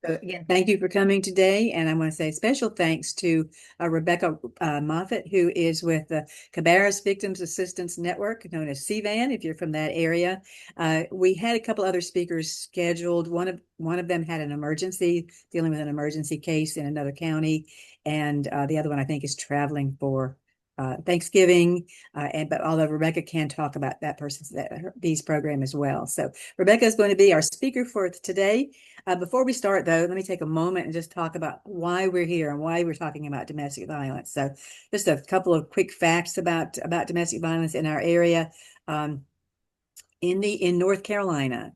So again, thank you for coming today. And I want to say special thanks to Rebecca Moffett, who is with the Cabarrus Victims Assistance Network, known as CVAN, if you're from that area. We had a couple other speakers scheduled. One of them had an emergency, dealing with an emergency case in another county, and the other one I think is traveling for Thanksgiving. But although Rebecca can talk about these program as well. So Rebecca is going to be our speaker for today. Before we start, though, let me take a moment and just talk about why we're here and why we're talking about domestic violence. So, just a couple of quick facts about domestic violence in our area. Um, in North Carolina,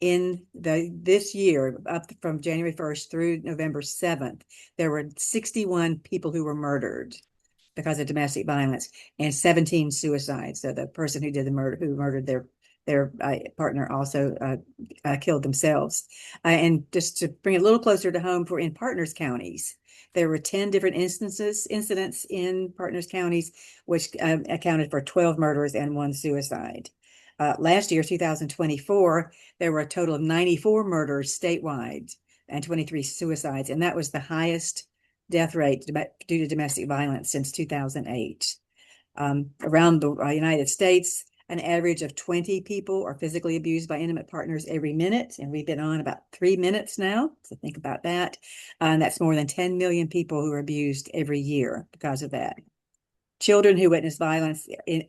in this year, up from January 1st through November 7th, there were 61 people who were murdered because of domestic violence and 17 suicides. So the person who did the murder, who murdered their partner, also killed themselves. And just to bring it a little closer to home, for in partners counties, there were 10 different incidents in partners counties, which accounted for 12 murders and one suicide. Last year, 2024, there were a total of 94 murders statewide and 23 suicides, and that was the highest death rate due to domestic violence since 2008. Around the United States, an average of 20 people are physically abused by intimate partners every minute, and we've been on about 3 minutes now, so think about that. And that's more than 10 million people who are abused every year because of that. Children do witness violence in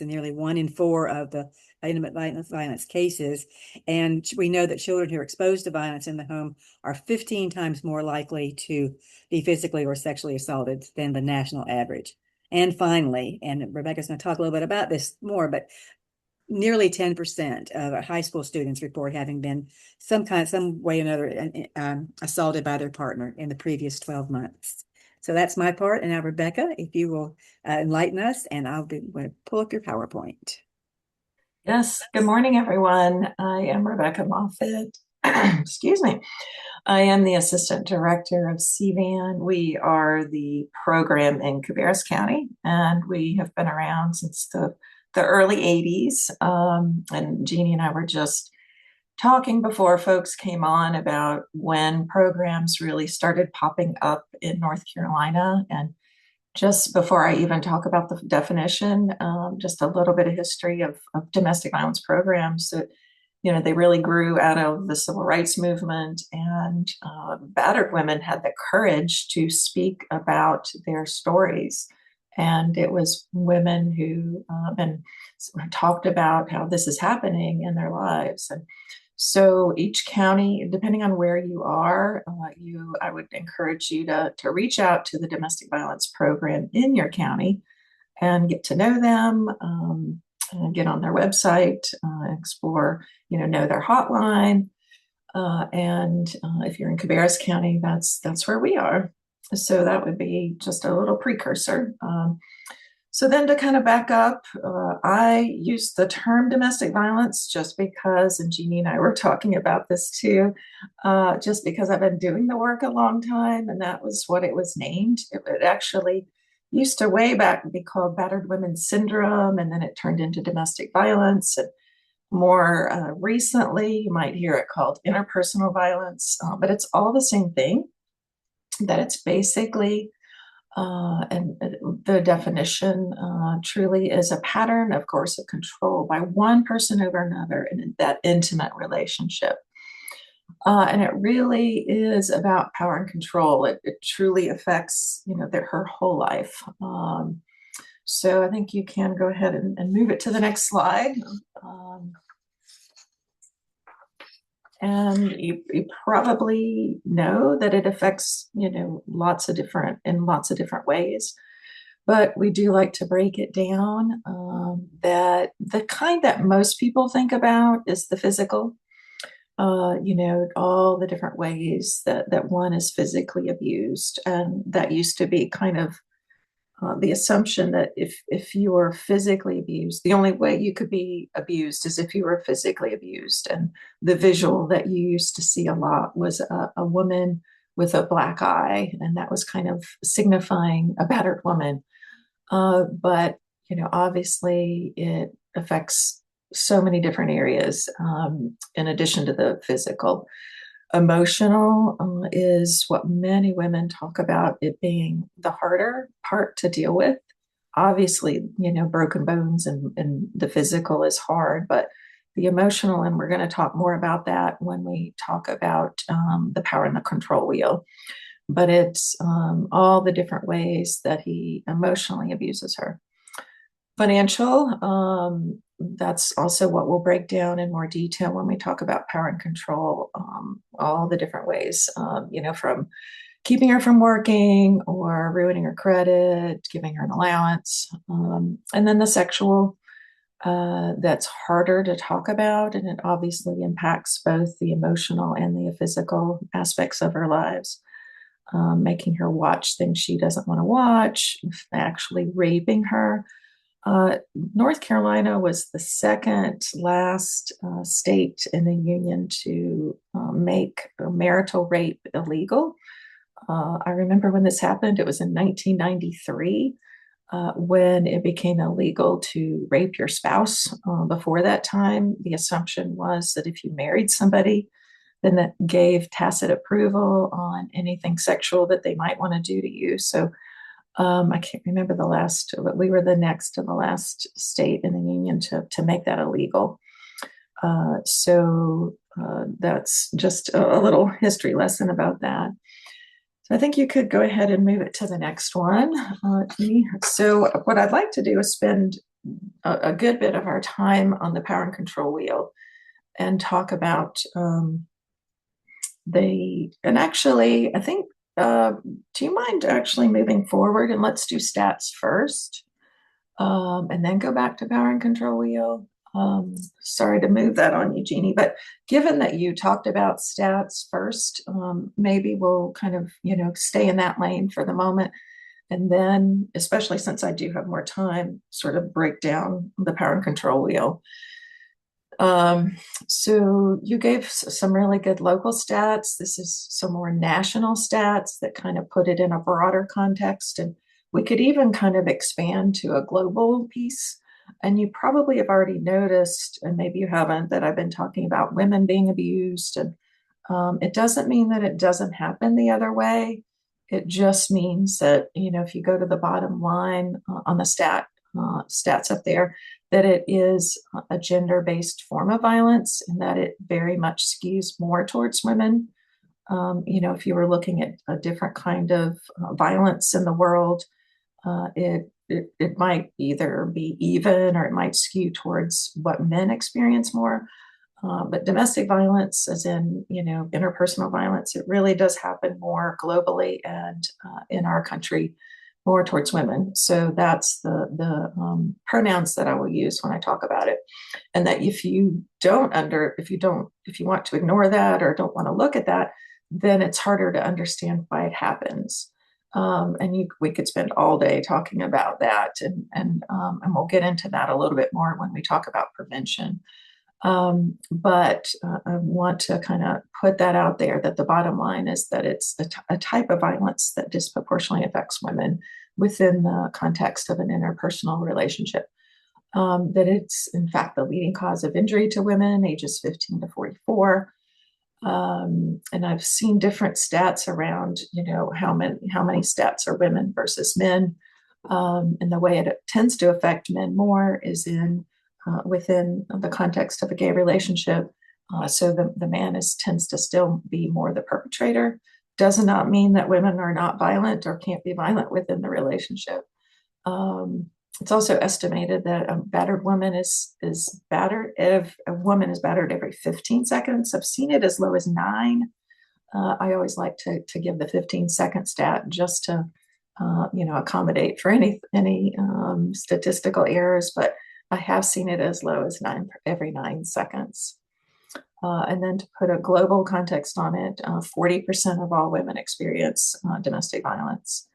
nearly 1 in 4 of the intimate violence cases. And we know that children who are exposed to violence in the home are 15 times more likely to be physically or sexually assaulted than the national average. And finally, and Rebecca's going to talk a little bit about this more, but nearly 10% of high school students report having been some way or another assaulted by their partner in the previous 12 months. So that's my part. And now, Rebecca, if you will enlighten us, and I'll be going to pull up your PowerPoint. Yes, good morning, everyone. I am Rebecca Moffett. Excuse me. I am the Assistant Director of CVAN. We are the program in Cabarrus County, and we have been around since the early 80s. And Jeannie and I were just talking before folks came on about when programs really started popping up in North Carolina. And just before I even talk about the definition, just a little bit of history of domestic violence programs that, they really grew out of the civil rights movement, and battered women had the courage to speak about their stories. And it was women who been talked about how this is happening in their lives. And so each county, depending on where you are, I would encourage you to reach out to the domestic violence program in your county and get to know them, and get on their website, explore, know their hotline. And if you're in Cabarrus County, that's where we are. So that would be just a little precursor. So then to kind of back up, I use the term domestic violence just because, and Jeannie and I were talking about this too, just because I've been doing the work a long time, and that was what it was named. It actually used to way back be called battered women's syndrome, and then it turned into domestic violence. And more recently, you might hear it called interpersonal violence, but it's all the same thing, that it's basically and the definition truly is a pattern of coercive control by one person over another in that intimate relationship. And it really is about power and control. It truly affects, her whole life. So I think you can go ahead and move it to the next slide. And you probably know that it affects, lots of different ways. But we do like to break it down. That the kind that most people think about is the physical. All the different ways that one is physically abused, and that used to be kind of the assumption that if you were physically abused, the only way you could be abused is if you were physically abused. And the visual that you used to see a lot was a woman with a black eye, and that was kind of signifying a battered woman. But obviously, it affects so many different areas in addition to the physical. Emotional is what many women talk about it being the harder part to deal with. Obviously, broken bones and the physical is hard, but the emotional, and we're going to talk more about that when we talk about the power and the control wheel. But it's all the different ways that he emotionally abuses her. Financial, that's also what we'll break down in more detail when we talk about power and control, all the different ways, from keeping her from working or ruining her credit, giving her an allowance. And then the sexual, that's harder to talk about, and it obviously impacts both the emotional and the physical aspects of her lives. Making her watch things she doesn't want to watch, actually raping her. North Carolina was the second last state in the union to make marital rape illegal. I remember when this happened, it was in 1993 when it became illegal to rape your spouse. Before that time, the assumption was that if you married somebody, then that gave tacit approval on anything sexual that they might want to do to you. So I can't remember the last, but we were the next to the last state in the union to make that illegal. That's just a little history lesson about that. So I think you could go ahead and move it to the next one. So what I'd like to do is spend a good bit of our time on the power and control wheel and talk about and actually, I think, do you mind actually moving forward and let's do stats first, and then go back to power and control wheel? Sorry to move that on you, Jeannie, but given that you talked about stats first, maybe we'll kind of, stay in that lane for the moment. And then, especially since I do have more time, sort of break down the power and control wheel. So you gave some really good local stats. This is some more national stats that kind of put it in a broader context. And we could even kind of expand to a global piece. And you probably have already noticed, and maybe you haven't, that I've been talking about women being abused. And it doesn't mean that it doesn't happen the other way. It just means that, if you go to the bottom line on the stats up there, that it is a gender-based form of violence and that it very much skews more towards women. If you were looking at a different kind of violence in the world, it might either be even or it might skew towards what men experience more. But domestic violence, as in, interpersonal violence, it really does happen more globally and in our country more towards women. So that's the pronouns that I will use when I talk about it. And that if you want to ignore that or don't want to look at that, then it's harder to understand why it happens. We could spend all day talking about that, and we'll get into that a little bit more when we talk about prevention. But I want to kind of put that out there that the bottom line is that it's a type of violence that disproportionately affects women within the context of an interpersonal relationship. That it's, in fact, the leading cause of injury to women ages 15 to 44. And I've seen different stats around, how many stats are women versus men. And the way it tends to affect men more is within the context of a gay relationship. So the man tends to still be more the perpetrator. Does not mean that women are not violent or can't be violent within the relationship. It's also estimated that a battered woman is battered. If a woman is battered every 15 seconds, I've seen it as low as 9. I always like to give the 15-second stat just to accommodate for any statistical errors, but I have seen it as low as 9 every 9 seconds. And then to put a global context on it, 40% of all women experience domestic violence.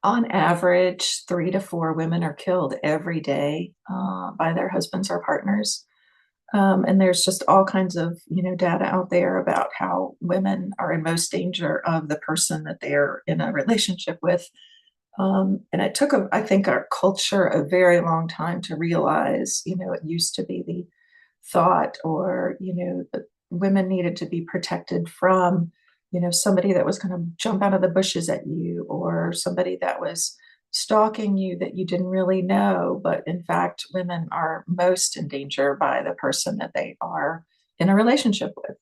On average, 3 to 4 women are killed every day by their husbands or partners. And there's just all kinds of data out there about how women are in most danger of the person that they're in a relationship with. And it took, I think, our culture a very long time to realize, it used to be the thought or, women needed to be protected from, somebody that was going to jump out of the bushes at you, or somebody that was stalking you that you didn't really know. But in fact, women are most in danger by the person that they are in a relationship with.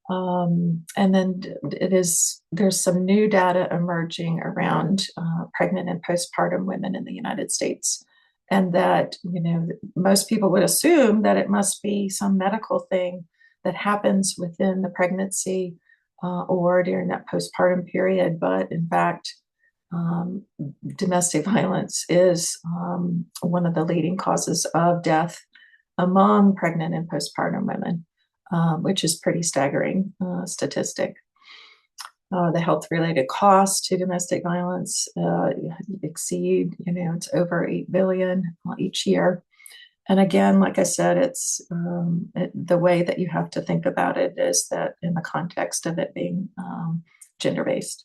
And then there's some new data emerging around pregnant and postpartum women in the United States. And that, most people would assume that it must be some medical thing that happens within the pregnancy or during that postpartum period. But in fact, um, domestic violence is one of the leading causes of death among pregnant and postpartum women, which is pretty staggering statistic. The health-related costs to domestic violence exceed, it's over 8 billion each year. And again, like I said, the way that you have to think about it is that in the context of it being gender-based.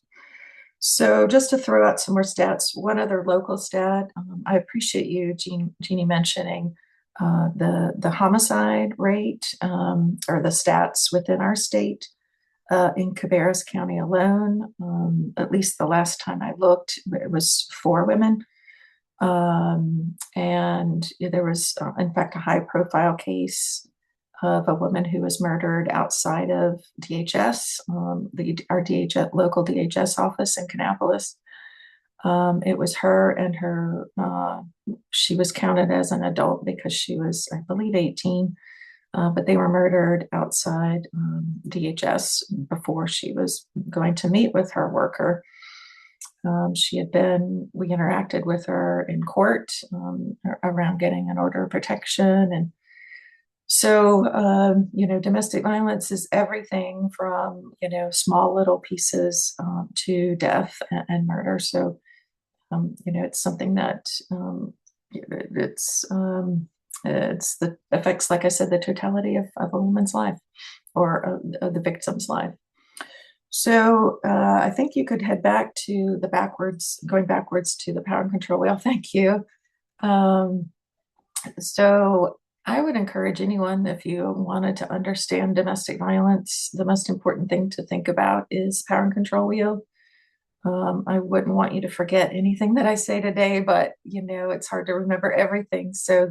So just to throw out some more stats, one other local stat, I appreciate you, Jeannie, mentioning the homicide rate or the stats within our state. In Cabarrus County alone, at least the last time I looked, it was 4 women. And there was, in fact, a high profile case of a woman who was murdered outside of DHS, our DHS, local DHS office in Kannapolis. It was her and she was counted as an adult because she was, I believe, 18, but they were murdered outside DHS before she was going to meet with her worker. We interacted with her in court around getting an order of protection. And so, domestic violence is everything from, small little pieces to death and murder. So, it's something that it's the affects, like I said, the totality of a woman's life or the victim's life. So I think you could head back to going backwards to the power and control wheel. Thank you. So I would encourage anyone, if you wanted to understand domestic violence, the most important thing to think about is power and control wheel. I wouldn't want you to forget anything that I say today, but it's hard to remember everything. So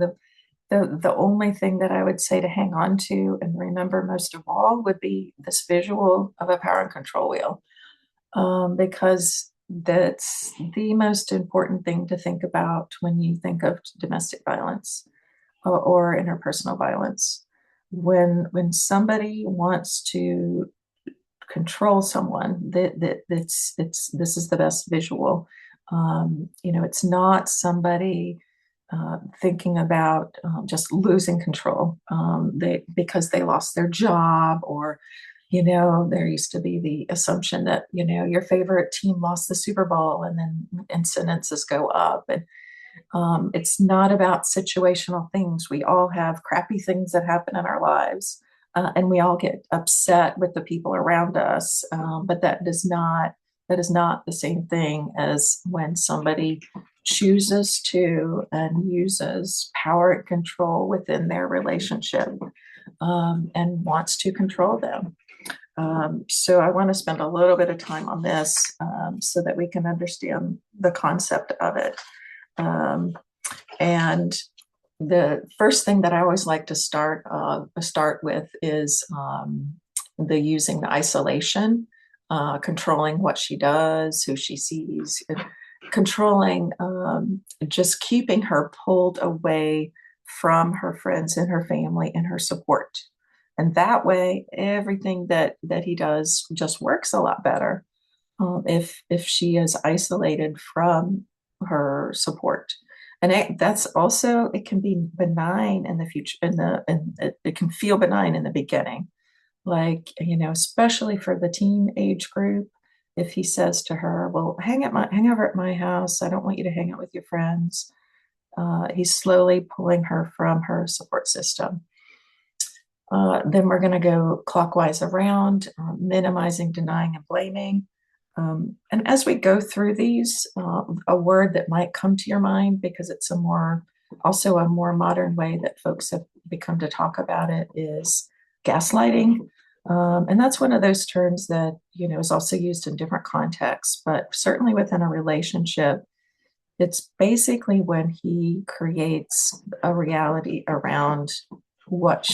the only thing that I would say to hang on to and remember most of all would be this visual of a power and control wheel, because that's the most important thing to think about when you think of domestic violence or interpersonal violence. When somebody wants to control someone, this is the best visual. It's not somebody thinking about just losing control because they lost their job, or there used to be the assumption that your favorite team lost the Super Bowl and then incidences go up. And it's not about situational things. We all have crappy things that happen in our lives, and we all get upset with the people around us. But that is not the same thing as when somebody chooses to and uses power and control within their relationship and wants to control them. So I want to spend a little bit of time on this so that we can understand the concept of it. And the first thing that I always like to start with is the using the isolation, controlling what she does, who she sees, controlling, just keeping her pulled away from her friends and her family and her support. And that way, everything that he does just works a lot better if she is isolated from her support. And that's also, it can be benign in the future, it can feel benign in the beginning. Like, especially for the teen age group, if he says to her, well, hang over at my house. I don't want you to hang out with your friends. He's slowly pulling her from her support system. Then we're going to go clockwise around, minimizing, denying, and blaming. And as we go through these, a word that might come to your mind, because it's also a more modern way that folks have become to talk about it, is gaslighting. And that's one of those terms that, is also used in different contexts, but certainly within a relationship, it's basically when he creates a reality around what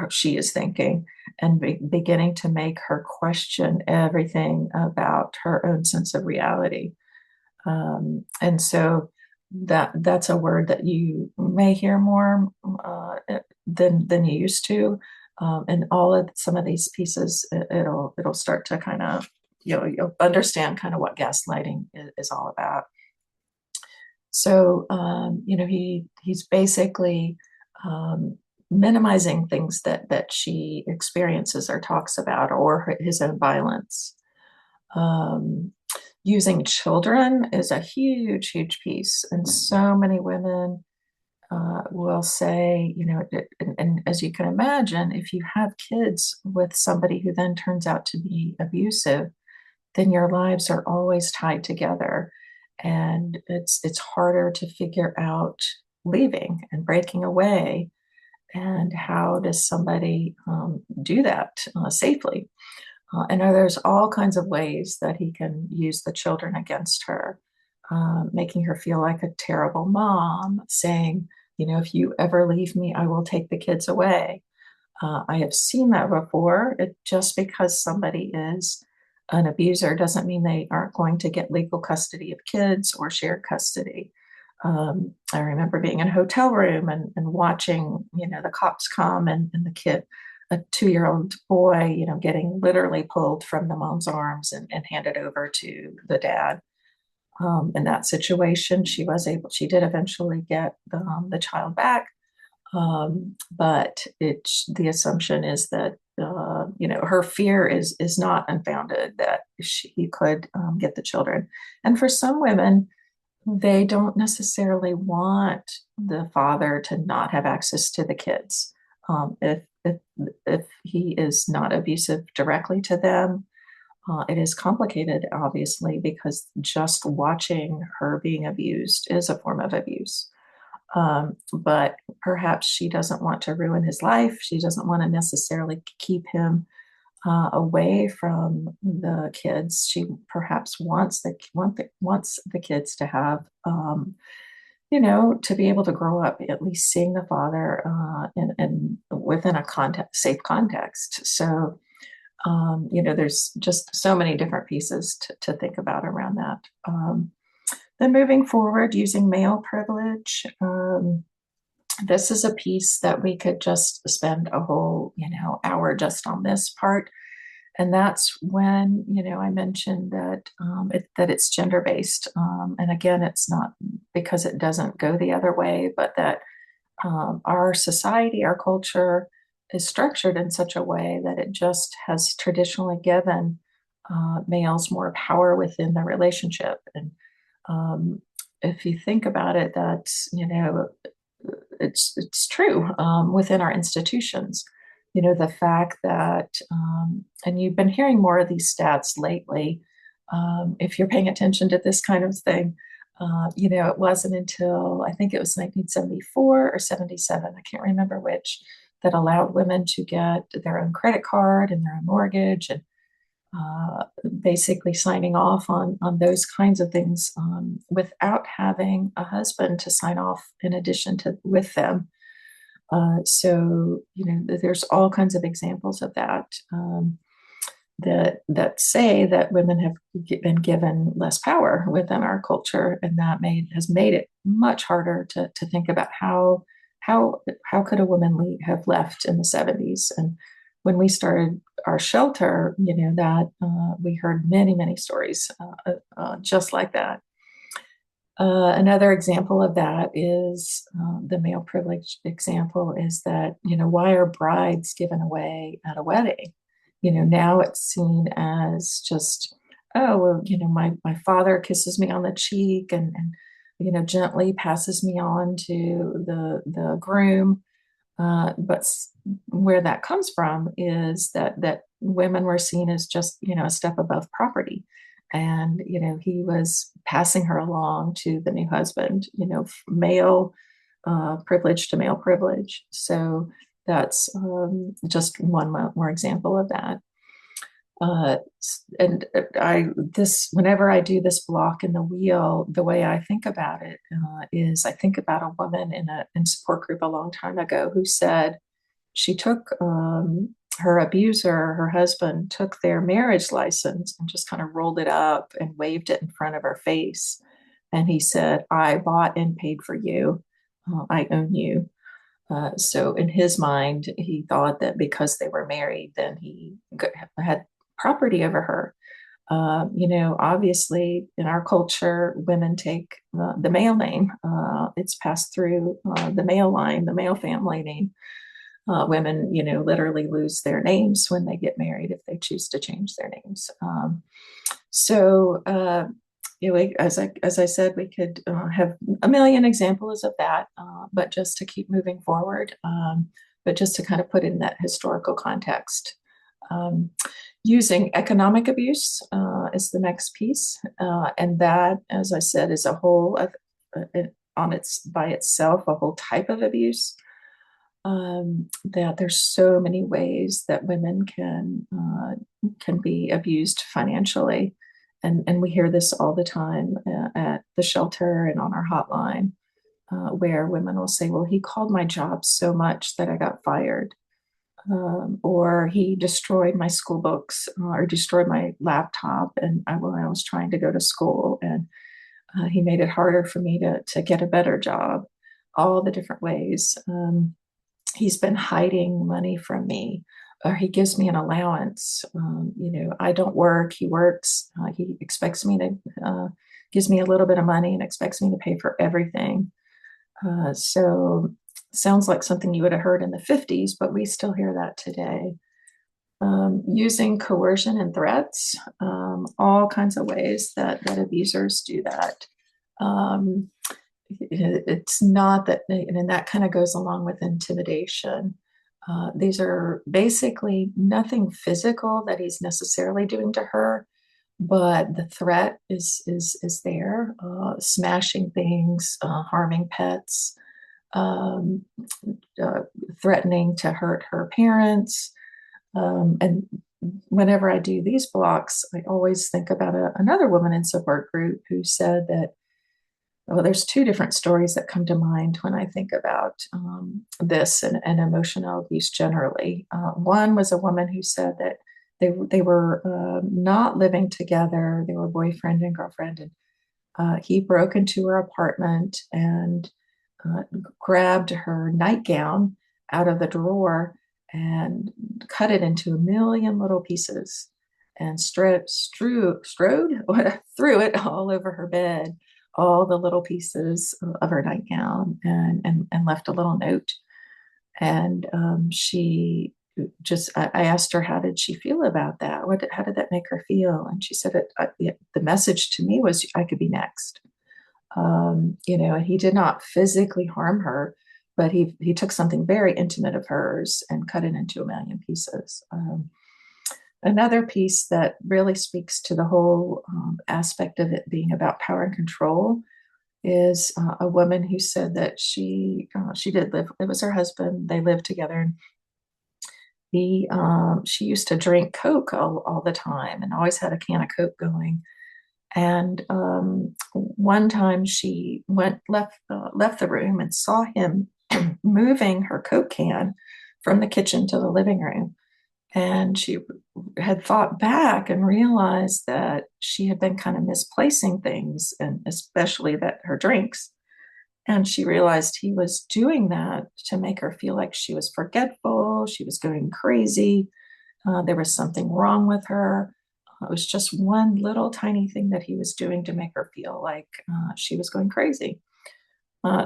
she is thinking and beginning to make her question everything about her own sense of reality. And so that's a word that you may hear more than you used to. And all of some of these pieces, it'll start to kind of you'll understand kind of what gaslighting is all about. So he's basically um, minimizing things that she experiences or talks about, or his own violence. Um, Using children is a huge, huge piece. And so many women will say, and as you can imagine, if you have kids with somebody who then turns out to be abusive, then your lives are always tied together. And it's harder to figure out leaving and breaking away. And how does somebody do that safely? And there's all kinds of ways that he can use the children against her, making her feel like a terrible mom, saying, if you ever leave me, I will take the kids away. I have seen that before. Just because somebody is an abuser doesn't mean they aren't going to get legal custody of kids or shared custody. I remember being in a hotel room and watching, the cops come and the kid, a 2-year-old boy, getting literally pulled from the mom's arms and handed over to the dad. In that situation, she did eventually get the child back. But the assumption is that, her fear is not unfounded that he could get the children. And for some women, they don't necessarily want the father to not have access to the kids. If he is not abusive directly to them, it is complicated, obviously, because just watching her being abused is a form of abuse. But perhaps she doesn't want to ruin his life. She doesn't want to necessarily keep him away from the kids. She perhaps wants the kids to have, to be able to grow up at least seeing the father in within a safe context. So, there's just so many different pieces to think about around that. Then moving forward, using male privilege. This is a piece that we could just spend a whole, hour just on this part. And that's when, I mentioned that it's gender based. And again, it's not because it doesn't go the other way, but that our society, our culture is structured in such a way that it just has traditionally given males more power within the relationship. And if you think about it, that's, it's true within our institutions. The fact that, and you've been hearing more of these stats lately, if you're paying attention to this kind of thing, it wasn't until I think it was 1974 or 77, I can't remember which, that allowed women to get their own credit card and their own mortgage and basically signing off on those kinds of things without having a husband to sign off in addition to with them. So there's all kinds of examples of that that say that women have been given less power within our culture, and that has made it much harder to think about how could a woman have left in the 70s. And when we started our shelter, that we heard many stories just like that. Another example of that is the male privilege example is that, why are brides given away at a wedding? Now it's seen as just, oh, well, my father kisses me on the cheek and gently passes me on to the groom. But where that comes from is that women were seen as just, a step above property. And, he was passing her along to the new husband, male privilege to male privilege. So That's just one more example of that. Uh, and I this whenever I do this block in the wheel, the way I think about it is I think about a woman in support group a long time ago who said she took her abuser, her husband, took their marriage license and just kind of rolled it up and waved it in front of her face. And he said, I bought and paid for you. I own you. So in his mind, he thought that because they were married, then he had property over her. Obviously in our culture, women take the male name. It's passed through the male line, the male family name. Women, literally lose their names when they get married if they choose to change their names. So, as I said, we could have a million examples of that, but just to keep moving forward, but just to kind of put in that historical context. Um, Using economic abuse is the next piece, and that, as I said, is a whole on its by itself a whole type of abuse. That there's so many ways that women can be abused financially, and we hear this all the time at the shelter and on our hotline, where women will say, "Well, he called my job so much that I got fired." Or he destroyed my school books or destroyed my laptop and when I was trying to go to school, and he made it harder for me to get a better job. All the different ways. He's been hiding money from me, or he gives me an allowance. I don't work, he works. He expects me to, gives me a little bit of money and expects me to pay for everything. So sounds like something you would have heard in the 50s, but we still hear that today. Using coercion and threats, all kinds of ways that abusers do that. Um, it's not that, and that kind of goes along with intimidation. These are basically nothing physical that he's necessarily doing to her, but the threat is there, smashing things, harming pets, um, uh, threatening to hurt her parents. And whenever I do these blocks, I always think about another woman in support group who said that, well, there's two different stories that come to mind when I think about this and emotional abuse generally. One was a woman who said that they were not living together; they were boyfriend and girlfriend, and he broke into her apartment and uh, grabbed her nightgown out of the drawer and cut it into a million little pieces and strode threw it all over her bed, all the little pieces of her nightgown, and left a little note. And she just, I asked her, how did she feel about that? How did that make her feel? And she said, the message to me was, I could be next. And he did not physically harm her, but he took something very intimate of hers and cut it into a million pieces. Another piece that really speaks to the whole aspect of it being about power and control is a woman who said that she did live. It was her husband. They lived together, and she used to drink Coke all the time and always had a can of Coke going. And one time she left the room and saw him moving her Coke can from the kitchen to the living room. And she had thought back and realized that she had been kind of misplacing things, and especially that her drinks. And she realized he was doing that to make her feel like she was forgetful, she was going crazy, there was something wrong with her. It was just one little tiny thing that he was doing to make her feel like she was going crazy.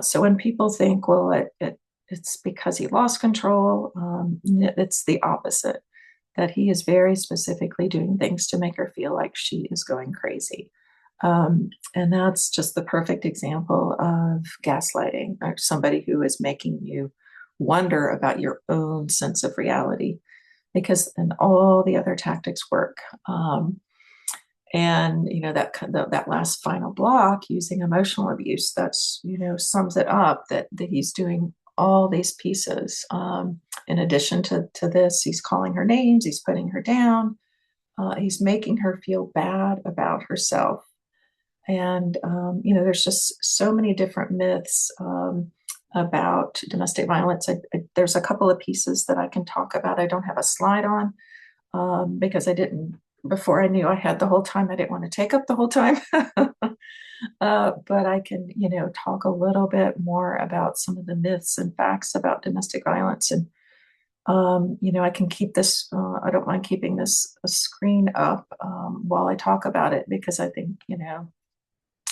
So when people think, well, it's because he lost control, it's the opposite, that he is very specifically doing things to make her feel like she is going crazy. And that's just the perfect example of gaslighting, or somebody who is making you wonder about your own sense of reality, because and all the other tactics work. And that last final block, using emotional abuse, that's sums it up, that he's doing all these pieces, in addition to this, he's calling her names, he's putting her down, he's making her feel bad about herself. And, there's just so many different myths about domestic violence. There's a couple of pieces that I can talk about. I don't have a slide on because I didn't, before I knew I had the whole time, I didn't want to take up the whole time. But I can, talk a little bit more about some of the myths and facts about domestic violence. And, I can keep this, I don't mind keeping this screen up while I talk about it because I think,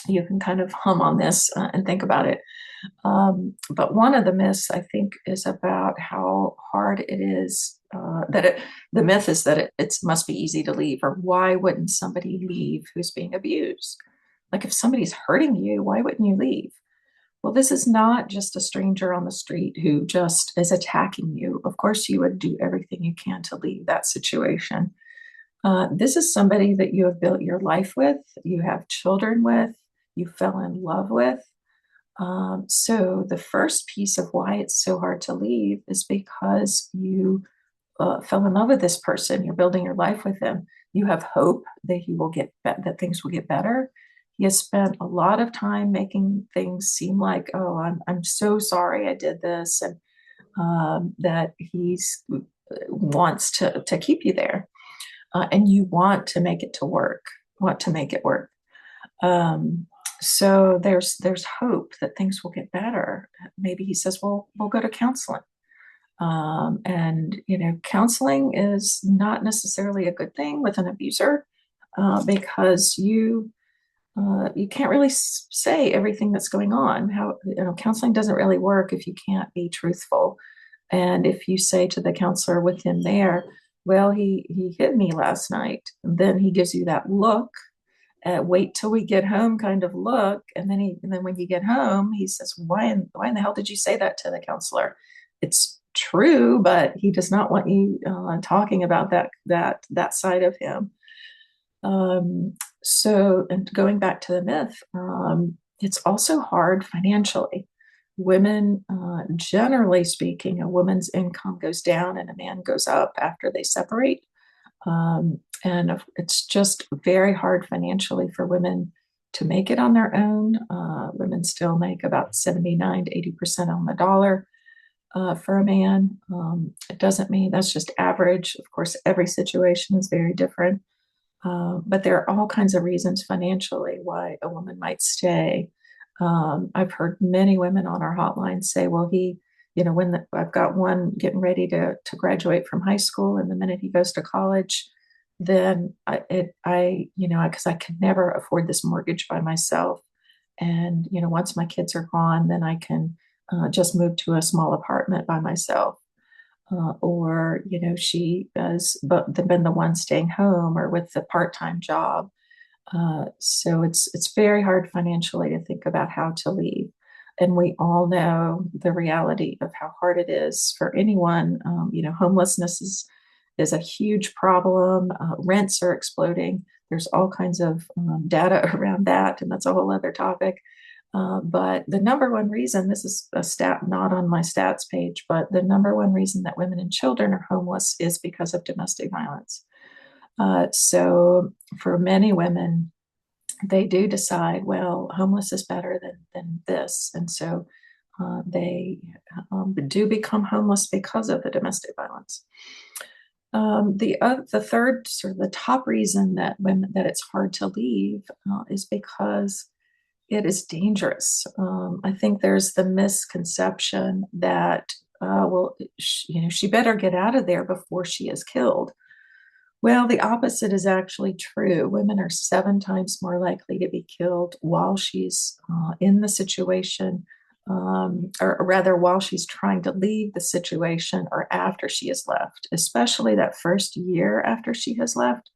you can kind of hum on this and think about it. But one of the myths I think is about how hard it is the myth is that it must be easy to leave, or why wouldn't somebody leave who's being abused? Like if somebody's hurting you, why wouldn't you leave? Well, this is not just a stranger on the street who just is attacking you. Of course, you would do everything you can to leave that situation. This is somebody that you have built your life with, you have children with, you fell in love with. So the first piece of why it's so hard to leave is because you fell in love with this person. You're building your life with him. You have hope that that things will get better. He has spent a lot of time making things seem like, oh, I'm so sorry I did this, and that he's wants to keep you there, and you want to make it to work, want to make it work. So there's hope that things will get better. Maybe he says, well, we'll go to counseling. And counseling is not necessarily a good thing with an abuser because you can't really say everything that's going on. How counseling doesn't really work if you can't be truthful. And if you say to the counselor with him there, well, he hit me last night, and then he gives you that look, wait till we get home kind of look, and then when you get home, he says, why in the hell did you say that to the counselor? It's true, but he does not want you talking about that side of him. And going back to the myth, it's also hard financially. Women, generally speaking, a woman's income goes down and a man goes up after they separate. And it's just very hard financially for women to make it on their own. Women still make about 79 to 80% on the dollar for a man. It doesn't mean that's just average. Of course, every situation is very different. But there are all kinds of reasons financially why a woman might stay. I've heard many women on our hotline say, well, I've got one getting ready to graduate from high school, and the minute he goes to college, then because I can never afford this mortgage by myself. And, once my kids are gone, then I can just move to a small apartment by myself. Or she has been the one staying home or with the part-time job. So it's very hard financially to think about how to leave. And we all know the reality of how hard it is for anyone. Homelessness is a huge problem. Rents are exploding. There's all kinds of data around that, and that's a whole other topic. But the number one reason, this is a stat not on my stats page, but the number one reason that women and children are homeless is because of domestic violence. So for many women, they do decide, well, homeless is better than this. And so they do become homeless because of the domestic violence. The third, sort of the top reason that it's hard to leave is because it is dangerous. I think there's the misconception that, she better get out of there before she is killed. Well, the opposite is actually true. Women are 7 times more likely to be killed while she's in the situation, or rather, while she's trying to leave the situation or after she has left, especially that first year after she has left.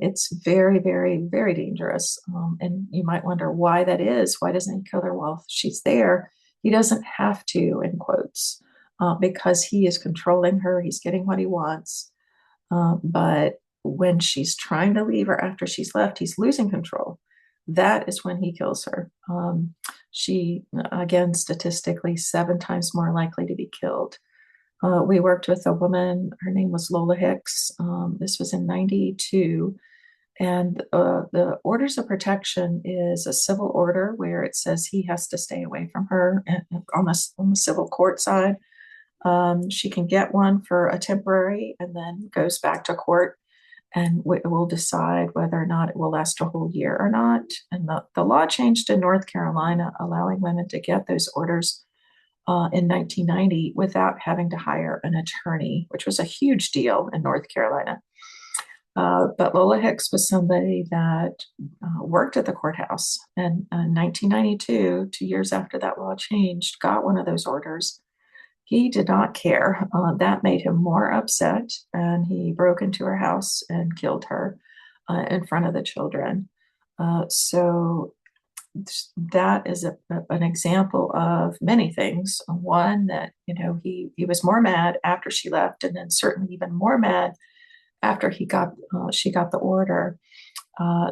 It's very, very, very dangerous. And you might wonder why that is. Why doesn't he kill her while she's there? He doesn't have to, in quotes, because he is controlling her. He's getting what he wants. But when she's trying to leave or after she's left, he's losing control. That is when he kills her. She, again, statistically 7 times more likely to be killed. We worked with a woman, her name was Lola Hicks. This was in 92. And the orders of protection is a civil order where it says he has to stay away from her on the civil court side. She can get one for a temporary and then goes back to court and will decide whether or not it will last a whole year or not. And the law changed in North Carolina, allowing women to get those orders in 1990 without having to hire an attorney, which was a huge deal in North Carolina. But Lola Hicks was somebody that worked at the courthouse. And in 1992, 2 years after that law changed, got one of those orders. He did not care. That made him more upset, and he broke into her house and killed her in front of the children. So that is an example of many things. One, that he was more mad after she left, and then certainly even more mad after she got the order.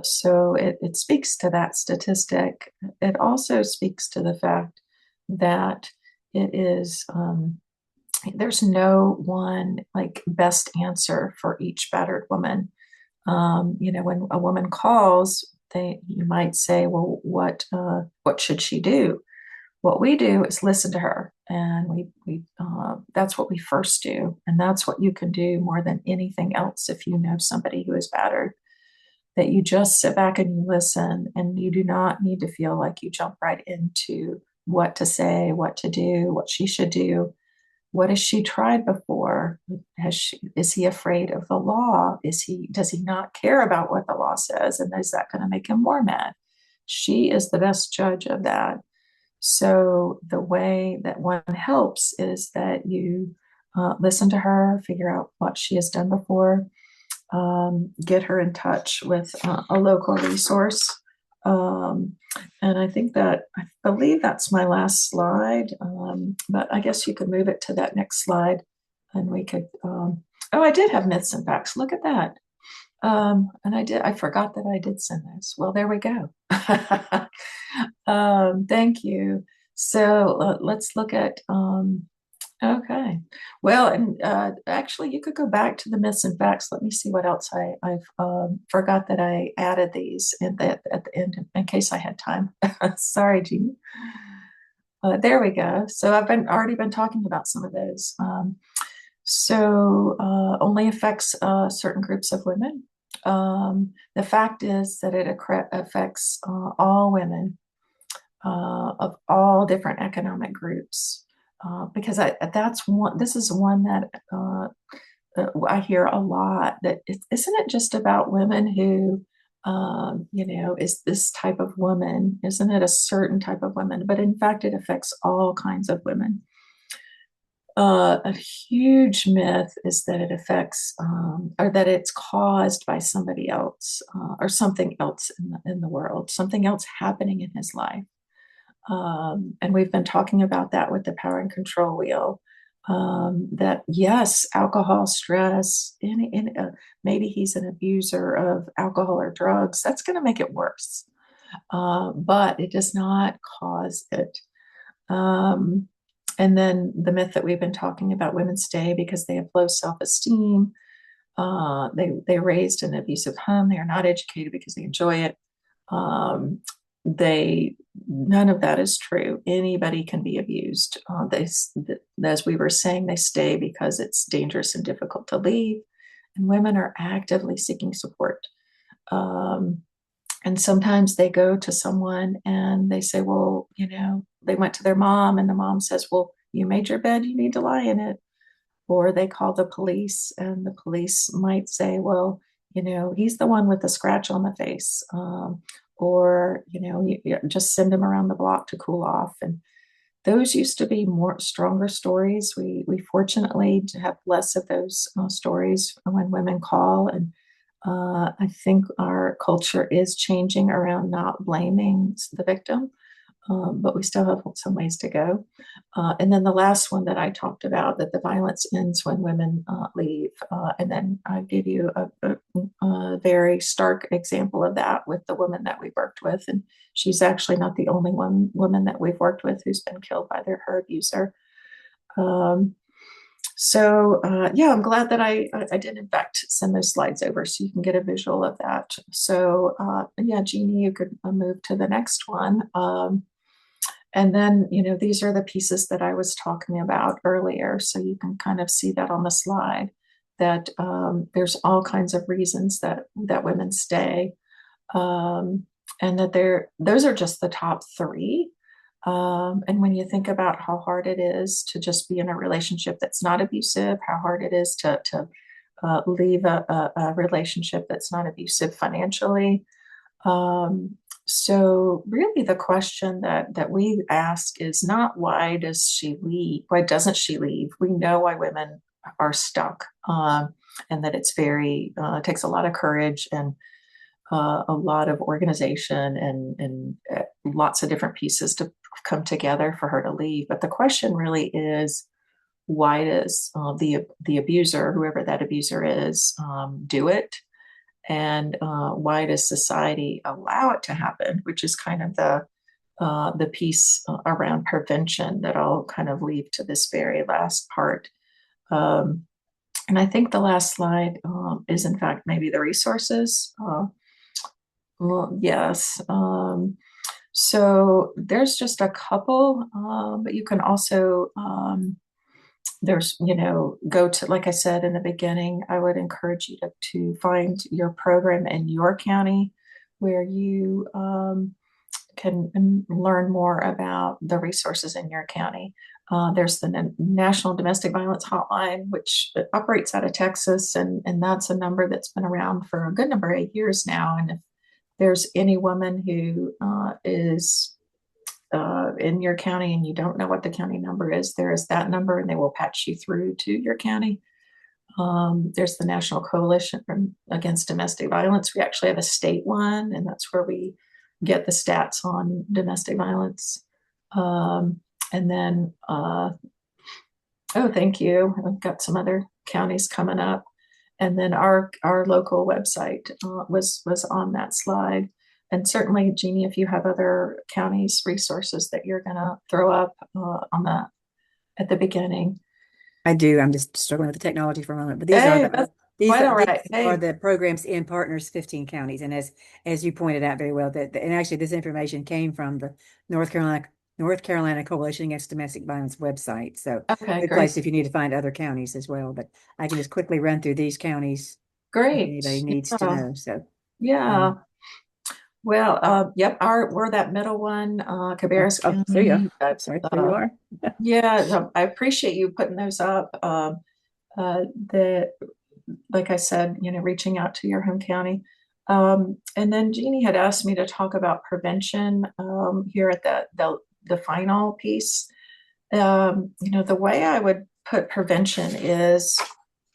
So it speaks to that statistic. It also speaks to the fact that it is there's no one like best answer for each battered woman. When a woman calls, you might say, well, what should she do? What we do is listen to her, and we that's what we first do, and that's what you can do more than anything else if you know somebody who is battered. That you just sit back and you listen, and you do not need to feel like you jump right into what to say, what to do, what she should do. What has she tried before? Is he afraid of the law? Does he not care about what the law says? And is that going to make him more mad? She is the best judge of that. So the way that one helps is that you listen to her, figure out what she has done before, get her in touch with a local resource. Um, and I believe that's my last slide, but I guess you could move it to that next slide and we could, oh, I did have myths and facts. Look at that. And I forgot that I did send those. Well, there we go. Thank you. So let's look at, okay. Well, and actually, you could go back to the myths and facts. Let me see what else I've forgot that I added these at the end in case I had time. Sorry, Jean. There we go. So I've already been talking about some of those. Only affects certain groups of women. The fact is that it affects all women of all different economic groups. Because that's one. This is one that I hear a lot. That isn't it just about women who, is this type of woman? Isn't it a certain type of woman? But in fact, it affects all kinds of women. A huge myth is that it affects or that it's caused by somebody else or something else in the world, something else happening in his life. And we've been talking about that with the power and control wheel. That yes, alcohol, stress, maybe he's an abuser of alcohol or drugs. That's going to make it worse, but it does not cause it. And then the myth that we've been talking about: women stay because they have low self-esteem. They raised in an abusive home. They are not educated because they enjoy it. None of that is true. Anybody can be abused. As we were saying, they stay because it's dangerous and difficult to leave, and women are actively seeking support. And sometimes they go to someone and they say, well, they went to their mom, and the mom says, well, you made your bed, you need to lie in it. Or they call the police, and the police might say, well, he's the one with the scratch on the face. Or you just send him around the block to cool off. And those used to be more stronger stories. We fortunately have less of those stories when women call. And I think our culture is changing around not blaming the victim, but we still have some ways to go. And then the last one that I talked about, that the violence ends when women leave. And then I gave you a very stark example of that with the woman that we worked with. And she's actually not the only woman that we've worked with who's been killed by her abuser. Yeah, I'm glad that I did in fact send those slides over so you can get a visual of that. Yeah, Jeannie, you could move to the next one. And then, these are the pieces that I was talking about earlier. So you can kind of see that on the slide that there's all kinds of reasons that women stay. Um, and that those are just the top three. And when you think about how hard it is to just be in a relationship that's not abusive, how hard it is to leave a relationship that's not abusive financially. So really the question that we ask is not why does she leave? Why doesn't she leave? We know why women are stuck, and that it takes a lot of courage and a lot of organization and lots of different pieces to come together for her to leave. But the question really is, why does the abuser, whoever that abuser is, do it? And why does society allow it to happen? Which is kind of the piece around prevention that I'll kind of leave to this very last part. Um, and I think the last slide is, in fact, maybe the resources. Well, yes. So there's just a couple, but you can also go to, like I said in the beginning, I would encourage you to find your program in your county where you can learn more about the resources in your county. There's the National Domestic Violence Hotline, which operates out of Texas, and that's a number that's been around for a good number of years now. And if there's any woman who is in your county and you don't know what the county number is, there is that number and they will patch you through to your county. There's the National Coalition Against Domestic Violence. We actually have a state one, and that's where we get the stats on domestic violence. And then, oh, thank you. I've got some other counties coming up. And then our local website was on that slide. And certainly, Jeannie, if you have other counties resources that you're going to throw up at the beginning. I do. I'm just struggling with the technology for a moment, but Hey, that's quite all these right. are Hey, the programs in Partners 15 counties, and as you pointed out very well, that and actually this information came from the North Carolina North Carolina Coalition Against Domestic Violence website. So okay, good great, place if you need to find other counties as well. But I can just quickly run through these counties if great. anybody needs to Yeah, know. So yeah. um, Well, yep, we're that middle one, Cabarrus there you go. County. Sorry, there you are. Yeah, I appreciate you putting those up. The Like I said, reaching out to your home county. And then Jeannie had asked me to talk about prevention here at the final piece. The way I would put prevention is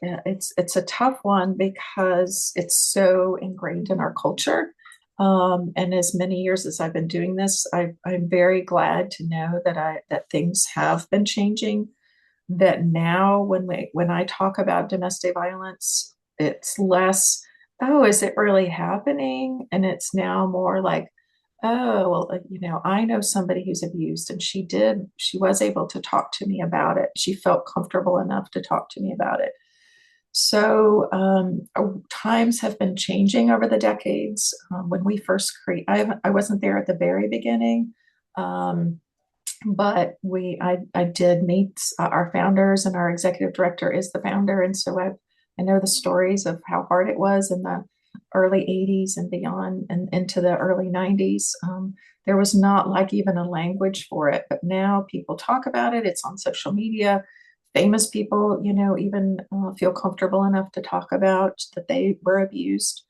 it's a tough one because it's so ingrained in our culture. And as many years as I've been doing this, I'm very glad to know that things have been changing. That now, when I talk about domestic violence, it's less, oh, is it really happening? And it's now more like, oh, well, I know somebody who's abused, and she was able to talk to me about it. She felt comfortable enough to talk to me about it. So times have been changing over the decades. When we first I wasn't there at the very beginning, but I did meet our founders, and our executive director is the founder, and so I know the stories of how hard it was in the early 80s and beyond and into the early 90s. There was not like even a language for it, but now people talk about it. It's on social media. Famous people, even feel comfortable enough to talk about that they were abused.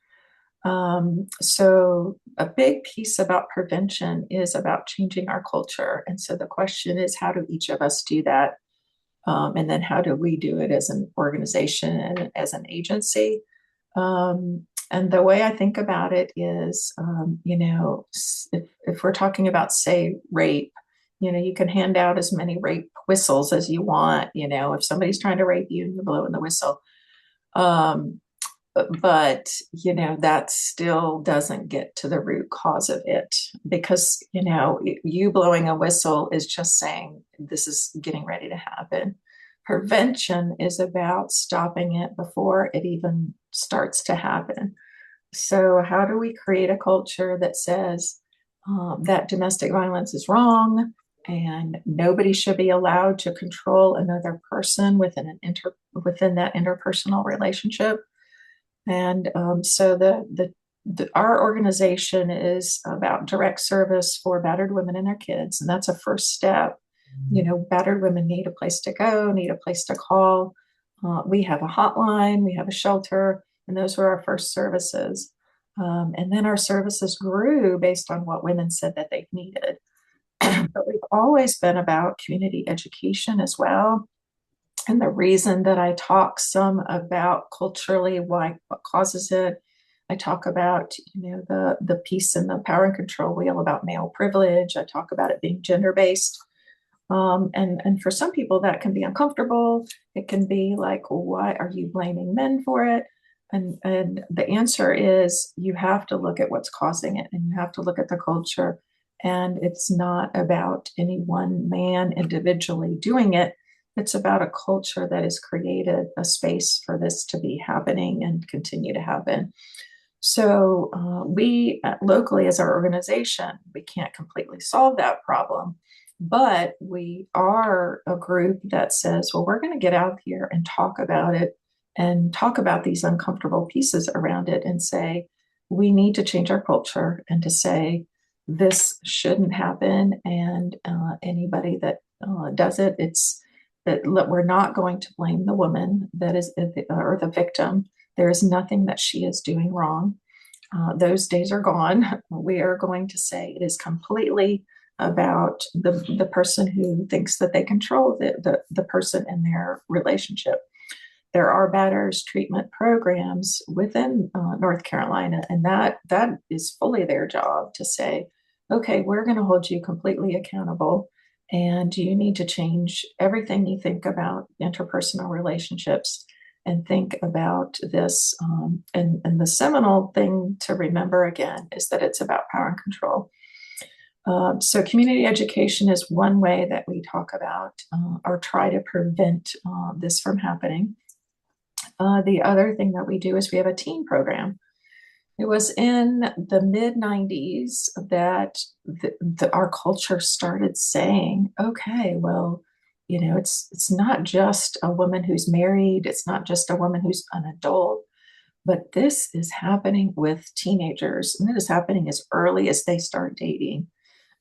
So a big piece about prevention is about changing our culture. And so the question is, how do each of us do that? And then how do we do it as an organization and as an agency? And the way I think about it is, if we're talking about, say, rape, you can hand out as many rape whistles as you want. If somebody's trying to rape you and you're blowing the whistle, um, but that still doesn't get to the root cause of it, because you blowing a whistle is just saying this is getting ready to happen. Prevention is about stopping it before it even starts to happen. So, how do we create a culture that says that domestic violence is wrong and nobody should be allowed to control another person within that interpersonal relationship? And so our organization is about direct service for battered women and their kids, and that's a first step. You know, battered women need a place to go, need a place to call. We have a hotline, we have a shelter, and those were our first services. And then our services grew based on what women said that they needed. But we've always been about community education as well. And the reason that I talk some about culturally why what causes it, I talk about the piece in the power and control wheel about male privilege. I talk about it being gender based. And for some people that can be uncomfortable. It can be like, well, why are you blaming men for it? And the answer is you have to look at what's causing it and you have to look at the culture. And it's not about any one man individually doing it. It's about a culture that has created a space for this to be happening and continue to happen. So we locally, as our organization, we can't completely solve that problem, but we are a group that says, well, we're going to get out here and talk about it and talk about these uncomfortable pieces around it and say, we need to change our culture and to say, this shouldn't happen. And anybody that does it, it's that we're not going to blame the woman that is or the victim. There is nothing that she is doing wrong. Those days are gone. We are going to say it is completely about the person who thinks that they control the person in their relationship. There are batters treatment programs within North Carolina, and that is fully their job to say, okay, we're going to hold you completely accountable, and you need to change everything you think about interpersonal relationships and think about this. And the seminal thing to remember again is that it's about power and control. So community education is one way that we talk about or try to prevent this from happening. The other thing that we do is we have a teen program. It was in the mid 90s that our culture started saying, okay, well, it's not just a woman who's married, it's not just a woman who's an adult, but this is happening with teenagers, and it is happening as early as they start dating.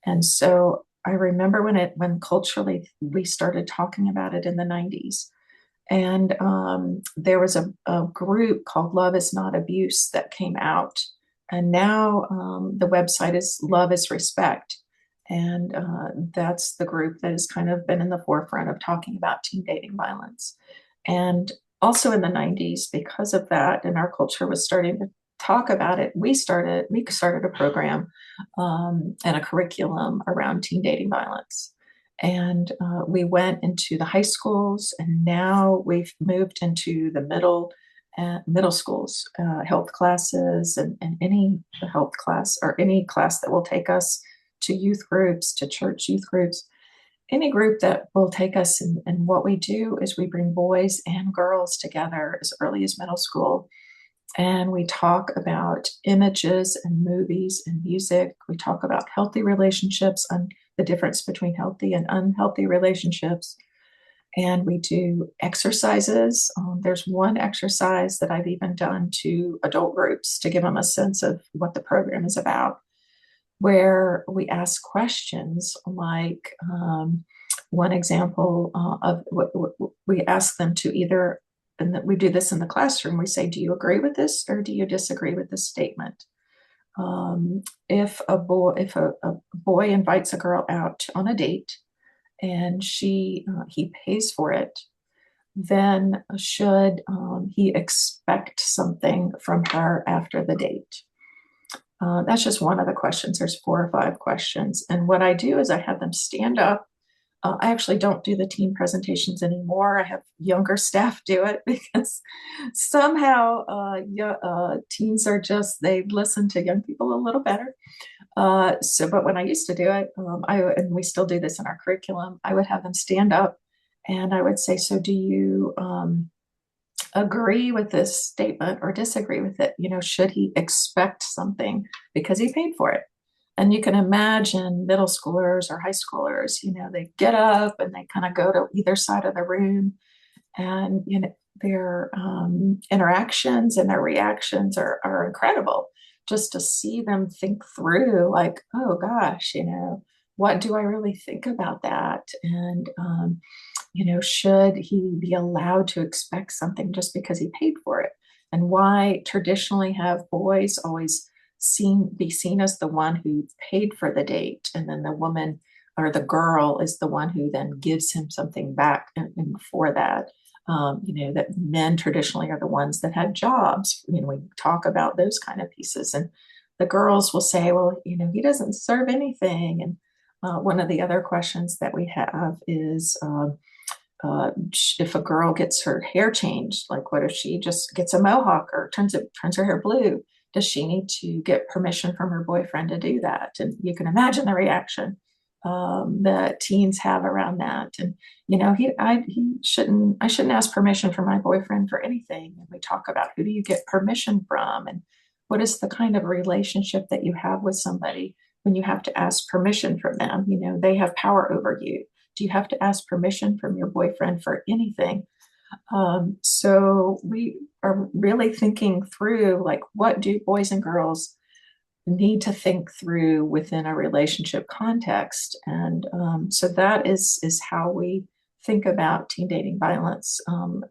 And so I remember when culturally we started talking about it in the 90s. And there was a group called Love is Not Abuse that came out. And now the website is Love is Respect. And that's the group that has kind of been in the forefront of talking about teen dating violence. And also in the 90s, because of that, and our culture was starting to talk about it, we started a program and a curriculum around teen dating violence. And we went into the high schools, and now we've moved into the middle schools, health classes, and any health class or any class that will take us to youth groups, to church youth groups, any group that will take us. And what we do is we bring boys and girls together as early as middle school. And we talk about images and movies and music. We talk about healthy relationships and the difference between healthy and unhealthy relationships. And we do exercises. There's one exercise that I've even done to adult groups to give them a sense of what the program is about, where we ask questions like one example of what we ask them to either, and we do this in the classroom, we say, do you agree with this or do you disagree with this statement? If a boy invites a girl out on a date and he pays for it, then should he expect something from her after the date? That's just one of the questions. There's 4 or 5 questions. And what I do is I have them stand up. I actually don't do the team presentations anymore. I have younger staff do it because somehow teens are just, they listen to young people a little better. But when I used to do it, and we still do this in our curriculum, I would have them stand up And I would say, so do you agree with this statement or disagree with it? Should he expect something because he paid for it? And you can imagine middle schoolers or high schoolers, they get up and they kind of go to either side of the room, and their interactions and their reactions are incredible. Just to see them think through, like, oh gosh, what do I really think about that? And should he be allowed to expect something just because he paid for it? And why traditionally have boys always be seen as the one who paid for the date, and then the woman or the girl is the one who then gives him something back and for that. That men traditionally are the ones that had jobs. We talk about those kind of pieces, and the girls will say, well, he doesn't serve anything. And one of the other questions that we have is, if a girl gets her hair changed, like what if she just gets a mohawk or turns her hair blue? Does she need to get permission from her boyfriend to do that? And you can imagine the reaction that teens have around that. And I shouldn't ask permission from my boyfriend for anything. And we talk about, who do you get permission from, and what is the kind of relationship that you have with somebody when you have to ask permission from them? They have power over you. Do you have to ask permission from your boyfriend for anything? So we are really thinking through, like, what do boys and girls need to think through within a relationship context? And so that is how we think about teen dating violence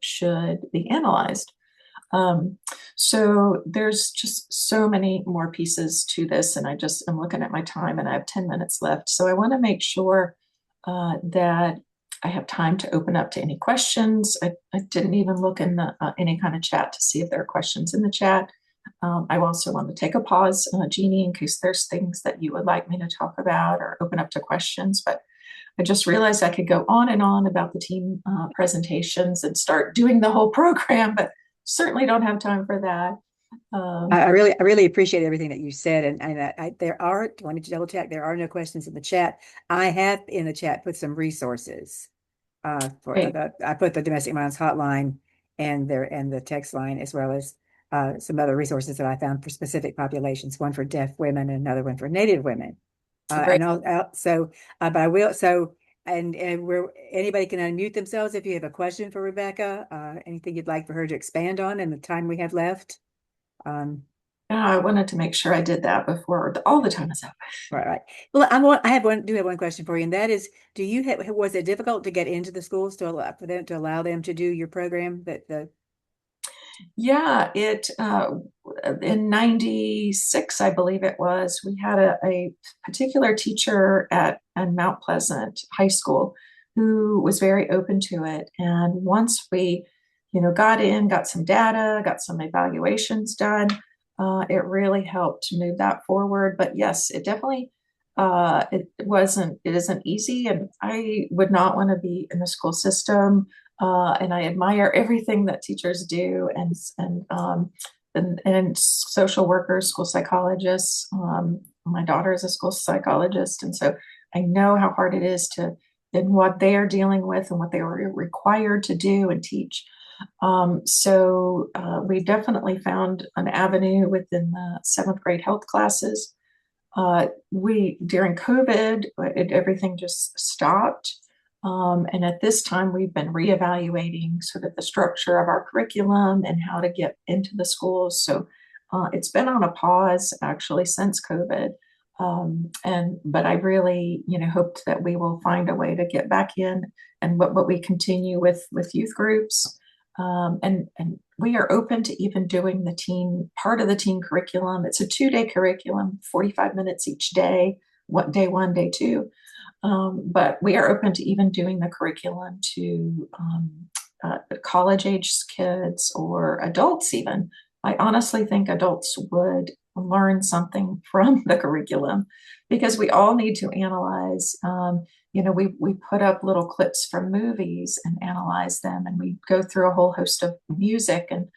should be analyzed. Um, so there's just so many more pieces to this, and I'm looking at my time, and I have 10 minutes left. So I want to make sure that I have time to open up to any questions. I didn't even look in any kind of chat to see if there are questions in the chat. I also want to take a pause, Jeannie, in case there's things that you would like me to talk about or open up to questions. But I just realized I could go on and on about the team presentations and start doing the whole program, but certainly don't have time for that. I really appreciate everything that you said, and there are. Let me double check. There are no questions in the chat. I have in the chat put some resources. Great. I put the domestic violence hotline and the text line, as well as some other resources that I found for specific populations. One for deaf women and another one for Native women. Great. But I will and where anybody can unmute themselves if you have a question for Rebecca. Anything you'd like for her to expand on in the time we have left. Um, Yeah, I wanted to make sure I did that before all the time is up. right. Well, I have one question for you, and that is, was it difficult to get into the schools to allow them to do your program that the Yeah, it in 96, I believe it was, we had a particular teacher at Mount Pleasant High School who was very open to it. And once we, got some data, got some evaluations done, it really helped to move that forward. But yes, it definitely it isn't easy, and I would not want to be in the school system, and I admire everything that teachers do, and social workers, school psychologists. My daughter is a school psychologist, and so I know how hard it is to in what they are dealing with and what they were required to do and teach. So we definitely found an avenue within the seventh grade health classes. We during COVID, everything just stopped. And at this time, we've been reevaluating sort of the structure of our curriculum and how to get into the schools. So it's been on a pause actually since COVID. But I really, hoped that we will find a way to get back in, and what we continue with youth groups. And we are open to even doing the teen part of the teen curriculum. It's a 2-day curriculum, 45 minutes each day, day one, day two. But we are open to even doing the curriculum to college age kids or adults even. I honestly think adults would learn something from the curriculum, because we all need to analyze. We put up little clips from movies and analyze them, and we go through a whole host of music and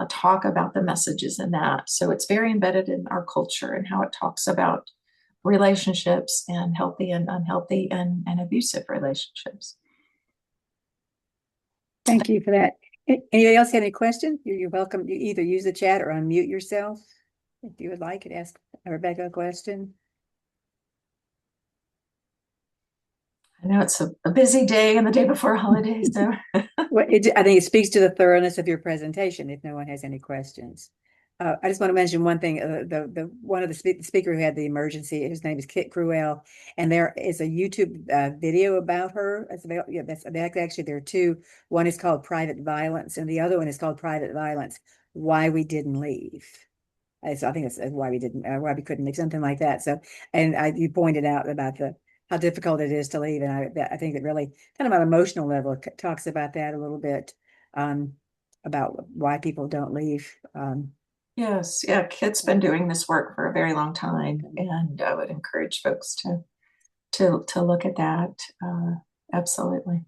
talk about the messages in that. So it's very embedded in our culture and how it talks about relationships, and healthy and unhealthy and abusive relationships. Thank you for that. Anybody else have any questions? You're welcome. You either use the chat or unmute yourself if you would like and ask Rebecca a question. I know it's a busy day and the day before holidays, so Well, I think it speaks to the thoroughness of your presentation if no one has any questions. I just want to mention one thing. The one of the speaker who had the emergency, his name is Kit Cruel, and there is a YouTube video about her. Yeah, that's actually there are two. One is called Private Violence, and the other one is called Private Violence: Why We Didn't Leave. So I think it's why we didn't, why we couldn't make something like that. So, and you pointed out about the how difficult it is to leave, and I think that really kind of on an emotional level talks about that a little bit, um, about why people don't leave. yes, yeah, Kit's been doing this work for a very long time, Okay. and I would encourage folks to look at that. Absolutely.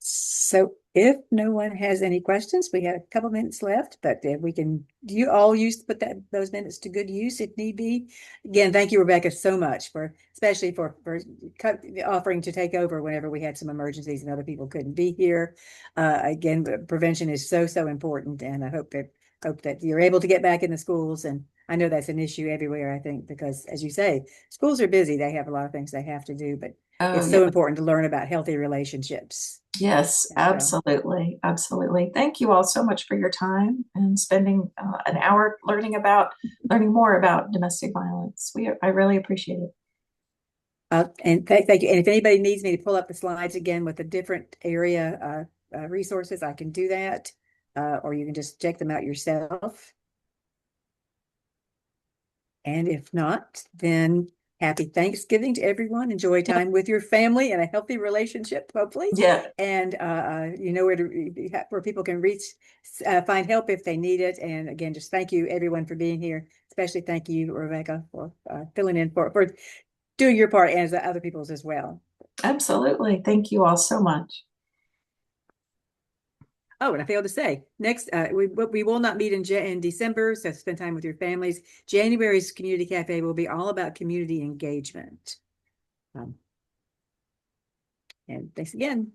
So if no one has any questions, we have a couple minutes left, but we can, do you all put those minutes to good use if need be? Again, thank you, Rebecca, so much especially for offering to take over whenever we had some emergencies and other people couldn't be here. Again, prevention is so important, and I hope that you're able to get back in the schools. And I know that's an issue everywhere, I think, because as you say, schools are busy. They have a lot of things they have to do, but Oh, it's yeah. so important to learn about healthy relationships Yes, as well. absolutely. Absolutely. Thank you all so much for your time and spending an hour learning more about domestic violence. I really appreciate it. And thank you. And if anybody needs me to pull up the slides again with a different area resources, I can do that. Or you can just check them out yourself. And if not, then happy Thanksgiving to everyone. Enjoy time with your family and a healthy relationship, hopefully. Yeah, And you know where people can reach, find help if they need it. And again, just thank you everyone for being here. Especially thank you, Rebecca, for filling in for doing your part and as other people's as well. absolutely. Thank you all so much. Oh, and I failed to say, next, we will not meet in December, so spend time with your families. January's Community Cafe will be all about community engagement. And thanks again.